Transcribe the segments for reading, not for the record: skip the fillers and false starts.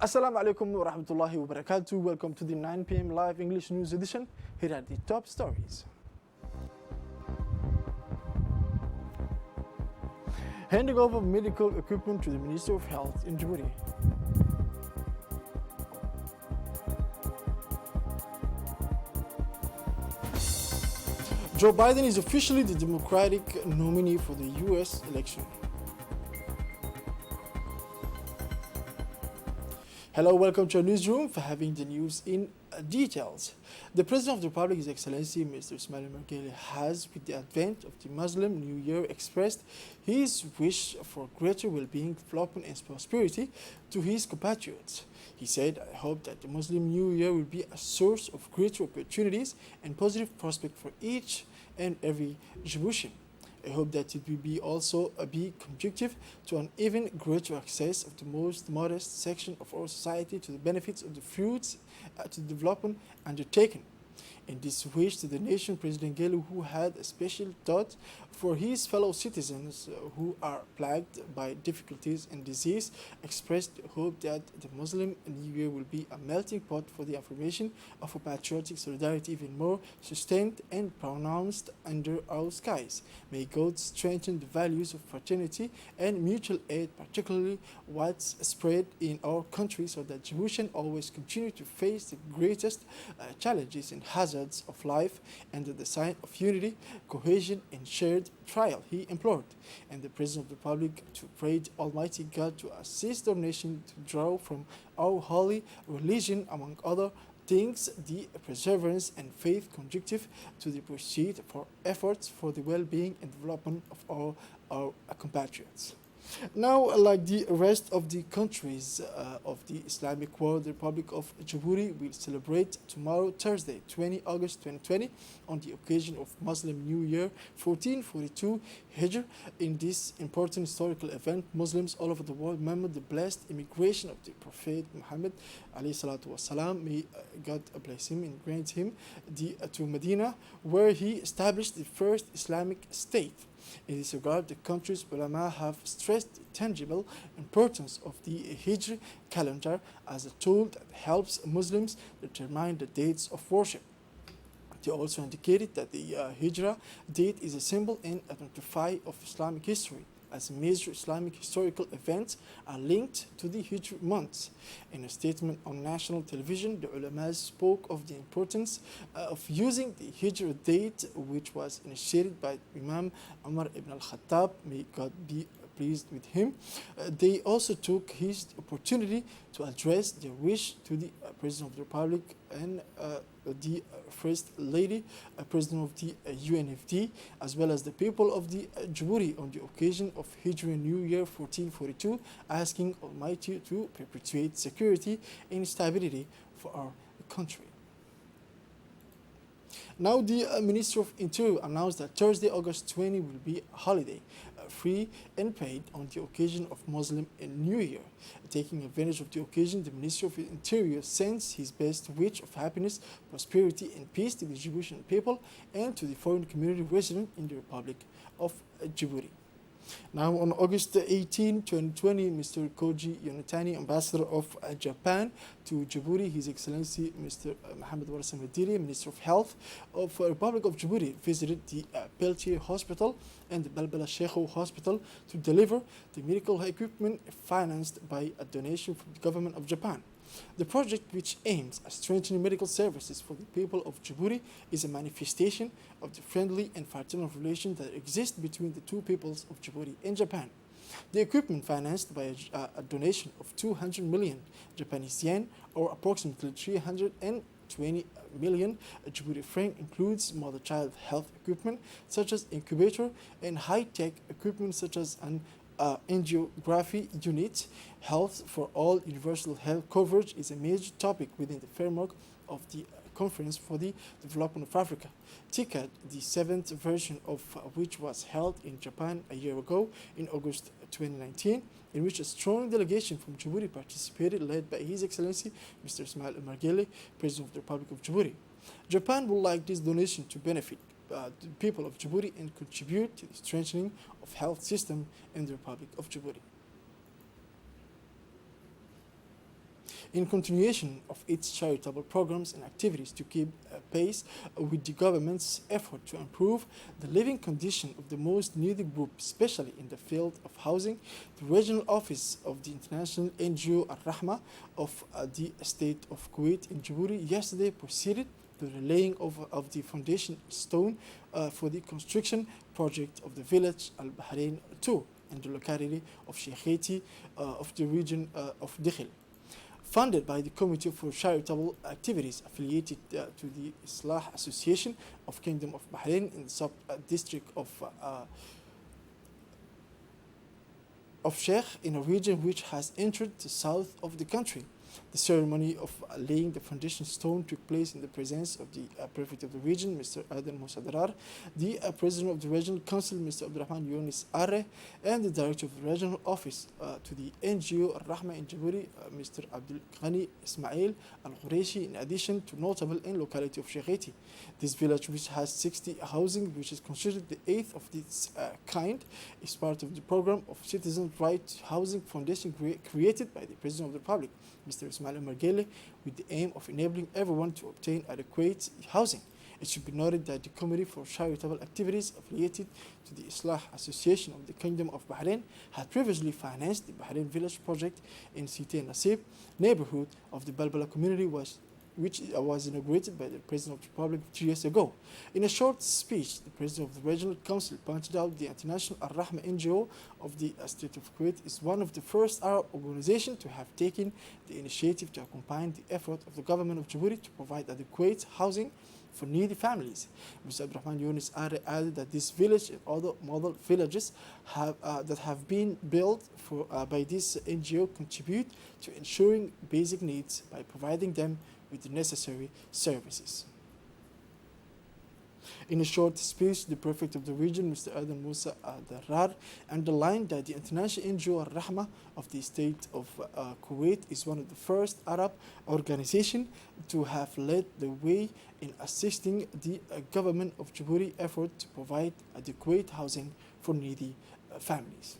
Assalamu alaikum wa rahmatullahi wa barakatuh. Welcome to the 9 p.m. live English news edition. Here are the top stories. Handing over medical equipment to the Minister of Health in Djibouti. Joe Biden is officially the Democratic nominee for the U.S. election. Hello, welcome to our newsroom for having the news in details. The President of the Republic, His Excellency Mr. Ismail Margele, has, with the advent of the Muslim New Year, expressed his wish for greater well-being, development and prosperity to his compatriots. He said, "I hope that the Muslim New Year will be a source of greater opportunities and positive prospect for each and every Djiboutian. I hope that it will be conducive to an even greater access of the most modest section of our society to the benefits of the fruits to the development undertaken. In this wish to the nation, President Gelu, who had a special thought for his fellow citizens who are plagued by difficulties and disease, expressed hope that the Muslim New Year will be a melting pot for the affirmation of a patriotic solidarity even more sustained and pronounced under our skies. May God strengthen the values of fraternity and mutual aid, particularly what's spread in our country, so that Djiboutians always continue to face the greatest challenges and hazards of life under the sign of unity, cohesion, and shared trial," he implored. And the President of the Republic to pray Almighty God to assist our nation to draw from our holy religion, among other things, the perseverance and faith conducive to the pursuit for efforts for the well-being and development of all our compatriots. Now, like the rest of the countries of the Islamic world, the Republic of Djibouti will celebrate tomorrow, Thursday, 20 August 2020, on the occasion of Muslim New Year 1442 Hijr. In this important historical event, Muslims all over the world remember the blessed immigration of the Prophet Muhammad, alayhi salatu wasalam, may God bless him and grant him, to Medina, where he established the first Islamic state. In this regard, the country's ulama have stressed the tangible importance of the Hijr calendar as a tool that helps Muslims determine the dates of worship. They also indicated that the Hijrah date is a symbol and identifier of Islamic history, as major Islamic historical events are linked to the Hijr months. In a statement on national television, the ulama spoke of the importance of using the Hijr date, which was initiated by Imam Umar ibn al-Khattab, may God be pleased with him. They also took his opportunity to address their wish to the President of the Republic and the First Lady, President of the UNFD, as well as the people of the Djibouti on the occasion of Hijri New Year 1442, asking Almighty to perpetuate security and stability for our country. Now, the Minister of Interior announced that Thursday, August 20 will be a holiday, free and paid on the occasion of Muslim New Year. Taking advantage of the occasion, the Minister of Interior sends his best wish of happiness, prosperity, and peace to the Djiboutian people and to the foreign community resident in the Republic of Djibouti. Now, on August 18, 2020, Mr. Koji Yonatani, Ambassador of Japan to Djibouti, His Excellency Mr. Mohammed Warasam Adiri, Minister of Health of the Republic of Djibouti, visited the Peltier Hospital and the Balbala Sheikho Hospital to deliver the medical equipment financed by a donation from the government of Japan. The project, which aims at strengthening medical services for the people of Djibouti, is a manifestation of the friendly and fraternal relation that exists between the two peoples of Djibouti and Japan. The equipment, financed by a donation of 200 million Japanese yen, or approximately 320 million Djibouti franc, includes mother-child health equipment such as incubator and high-tech equipment such as an angiography unit. Health for all, universal health coverage is a major topic within the framework of the Conference for the Development of Africa, TICAD, the seventh version of which was held in Japan a year ago in August 2019, in which a strong delegation from Djibouti participated, led by His Excellency Mr. Ismail Margele, President of the Republic of Djibouti. Japan would like this donation to benefit the people of Djibouti and contribute to the strengthening of health system in the Republic of Djibouti. in continuation of its charitable programs and activities to keep pace with the government's effort to improve the living condition of the most needy group, especially in the field of housing. The regional office of the international NGO Al-Rahma of the state of Kuwait in Djibouti yesterday proceeded to the laying of the foundation stone for the construction project of the village Al-Bahrain 2 in the locality of Sheikhaiti of the region of Dikhil, funded by the Committee for Charitable Activities affiliated to the Islah Association of Kingdom of Bahrain in the sub-district of Sheikh in a region which has entered the south of the country. The ceremony of laying the foundation stone took place in the presence of the prefect of the region, Mr. Aden Musadrar, the president of the regional council, Mr. Abdurrahman Yunis Arre, and the director of the regional office to the NGO Al-Rahma in Djibouti, Mr. Abdul Ghani Ismail Al-Qureshi, in addition to notable in locality of Sheikhaiti. This village, which has 60 housing, which is considered the eighth of its kind, is part of the program of Citizen Right Housing Foundation created by the President of the Republic, Mr. Ismail Margele, with the aim of enabling everyone to obtain adequate housing. It should be noted that the Committee for Charitable Activities affiliated to the Islah Association of the Kingdom of Bahrain had previously financed the Bahrain Village project in Siti Nasib neighborhood of the Balbala community, which was inaugurated by the President of the Republic 3 years ago. In a short speech, the President of the Regional Council pointed out the International Al-Rahma NGO of the State of Kuwait is one of the first Arab organizations to have taken the initiative to accompany the effort of the government of Djibouti to provide adequate housing for needy families. Mr. Abdurrahman Yunis added that this village and other model villages that have been built by this NGO contribute to ensuring basic needs by providing them with the necessary services. In a short speech, the prefect of the region, Mr. Adam Musa Darrar, underlined that the international NGO Al-Rahma of the state of Kuwait is one of the first Arab organizations to have led the way in assisting the government of Djibouti effort to provide adequate housing for needy families.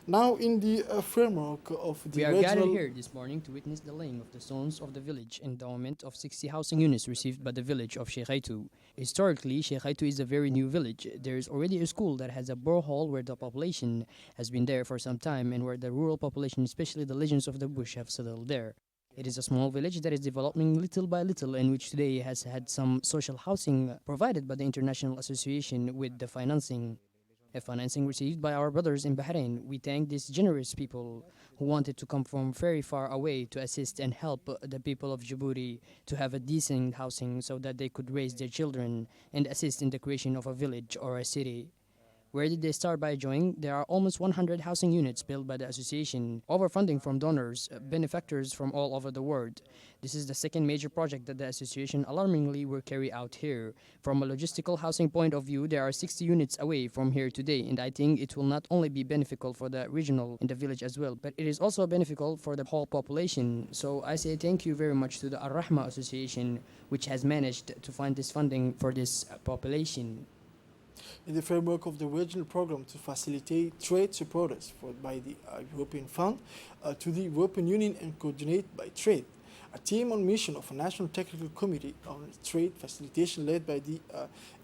Now, in the framework of the We are regional... gathered here this morning to witness the laying of the stones of the village endowment of 60 housing units received by the village of Sheikhaiti. Historically, Sheikhaiti is a very new village. There is already a school that has a borehole where the population has been there for some time and where the rural population, especially the legends of the bush, have settled there. It is a small village that is developing little by little and which today has had some social housing provided by the International Association with the financing. A financing received by our brothers in Bahrain. We thank these generous people who wanted to come from very far away to assist and help the people of Djibouti to have a decent housing so that they could raise their children and assist in the creation of a village or a city. Where did they start by joining? There are almost 100 housing units built by the association, over funding from donors, benefactors from all over the world. This is the second major project that the association alarmingly will carry out here. From a logistical housing point of view, there are 60 units away from here today, and I think it will not only be beneficial for the regional in the village as well, but it is also beneficial for the whole population. So I say thank you very much to the Al-Rahma Association, which has managed to find this funding for this population. In the framework of the regional program to facilitate trade supporters by the European Fund to the European Union and coordinate by trade. A team on mission of a National Technical Committee on Trade Facilitation led by the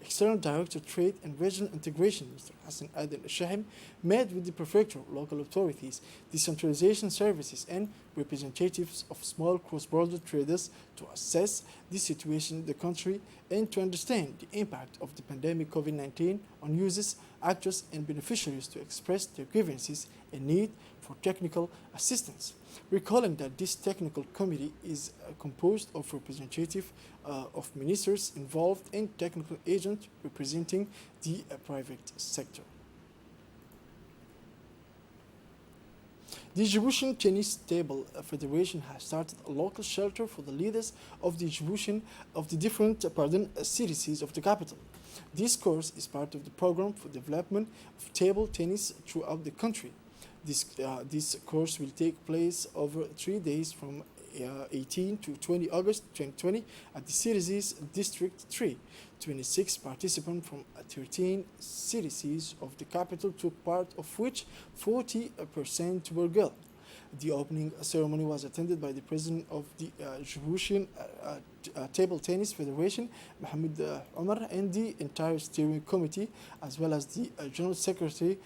External Director of Trade and Regional Integration, Mr. Hassan Aden Shahim, met with the prefecture, local authorities, decentralization services and representatives of small cross-border traders to assess the situation in the country and to understand the impact of the pandemic COVID-19 on users, actors and beneficiaries to express their grievances and need for technical assistance. Recalling that this technical committee is composed of representatives of ministers involved and technical agents representing the private sector. The Djiboutian Tennis Table Federation has started a local shelter for the leaders of the different cities of the capital. This course is part of the program for development of table tennis throughout the country. This course will take place over 3 days from 18 to 20 August 2020 at the city's District 3. 26 participants from 13 cities of the capital took part, of which 40% were girls. The opening ceremony was attended by the president of the Djiboutian Table Tennis Federation, Mohamed Omar, and the entire steering committee, as well as the general secretary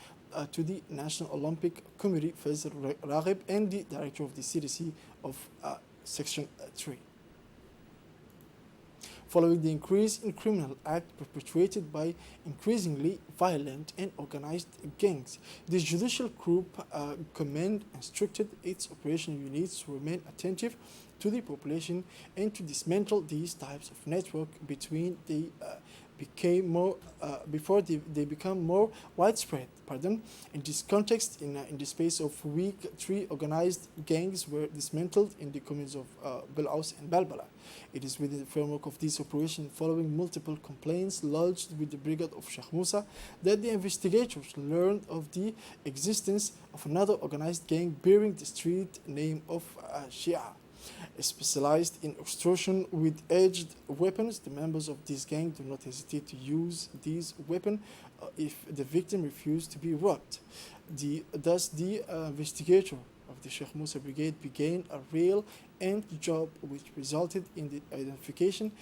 to the National Olympic Committee, Faisal Raghib, and the director of the CDC of Section 3. Following the increase in criminal acts perpetrated by increasingly violent and organized gangs, the judicial group command instructed its operational units to remain attentive to the population and to dismantle these types of network before they become more widespread. In this context, in the space of a week, 3 organized gangs were dismantled in the communes of Bel'aus and Balbala. It is within the framework of this operation, following multiple complaints lodged with the brigade of Sheikh Musa, that the investigators learned of the existence of another organized gang bearing the street name of Shia. Specialized in extortion with edged weapons, the members of this gang do not hesitate to use these weapons if the victim refuses to be robbed. Thus, the investigator of the Sheikh Musa Brigade began a real end job which resulted in the identification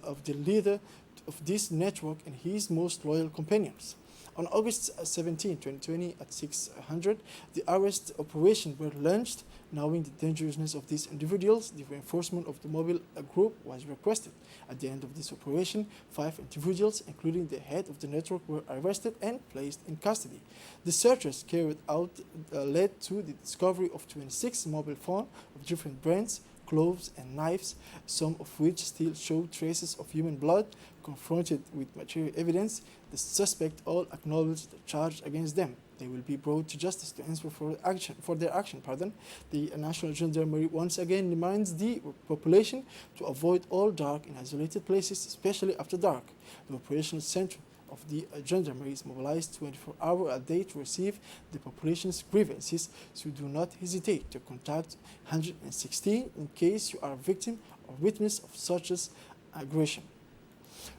of the leader of this network and his most loyal companions. On August 17, 2020, at 600, the arrest operation were launched. Knowing the dangerousness of these individuals, the reinforcement of the mobile group was requested. At the end of this operation, 5 individuals, including the head of the network, were arrested and placed in custody. The searches carried out led to the discovery of 26 mobile phones of different brands, clothes and knives, some of which still show traces of human blood. Confronted with material evidence, the suspects all acknowledged the charge against them. They will be brought to justice to answer for their action. The National Gendarmerie once again reminds the population to avoid all dark and isolated places, especially after dark. The operational center of the Gendarmerie is mobilized 24 hours a day to receive the population's grievances, so do not hesitate to contact 116 in case you are a victim or witness of such aggression.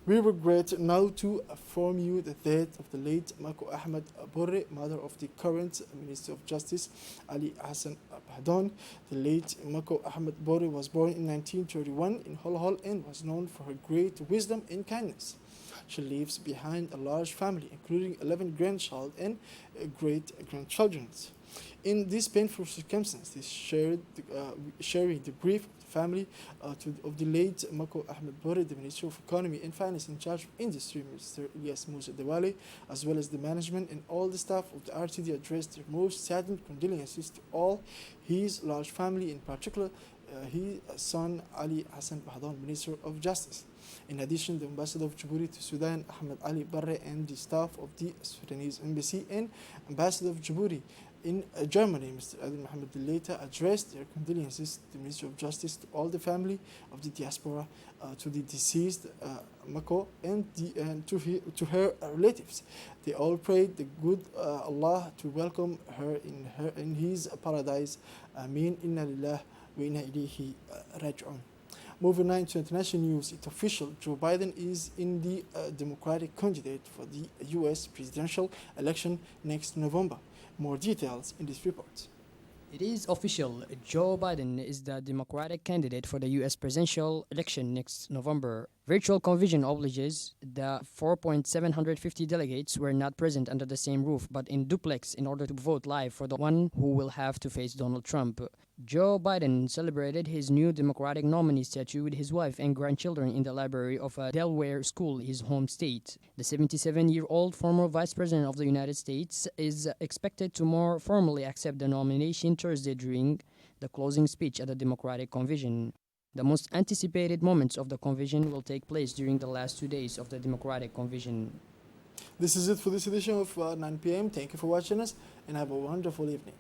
We regret now to inform you the death of the late Mako Ahmed Borre, mother of the current Minister of Justice Ali Hassan Bahdon. The late Mako Ahmed Borre was born in 1931 in Holhol and was known for her great wisdom and kindness. She leaves behind a large family, including 11 grandchildren and great-grandchildren. In these painful circumstances, sharing the grief of the family of the late Mako Ahmed Borre, the Minister of Economy and Finance in charge of Industry, Mr. Ilyas Musa Dewale, as well as the management and all the staff of the RTD, addressed their most saddened condolences to all his large family, in particular his son Ali Hassan Bahdon, Minister of Justice. In addition, the Ambassador of Djibouti to Sudan, Ahmed Ali Barre, and the staff of the Sudanese Embassy and Ambassador of Djibouti in Germany, Mr. Adil Mohammed later addressed their condolences to the Ministry of Justice, to all the family of the diaspora, to the deceased Mako, and to her relatives. They all prayed the good Allah to welcome her in His paradise. Ameen. Inna lillah wa inna ilayhi raj'un. Moving on to international news, it's official. Joe Biden is in the Democratic candidate for the U.S. presidential election next November. More details in this report. It is official. Joe Biden is the Democratic candidate for the U.S. presidential election next November. Virtual convention obliges the 4,750 delegates were not present under the same roof but in duplex in order to vote live for the one who will have to face Donald Trump. Joe Biden celebrated his new Democratic nominee statue with his wife and grandchildren in the library of a Delaware school, his home state. The 77-year-old former Vice President of the United States is expected to more formally accept the nomination Thursday during the closing speech at the Democratic convention. The most anticipated moments of the convention will take place during the last 2 days of the Democratic convention. This is it for this edition of 9 p.m. Thank you for watching us and have a wonderful evening.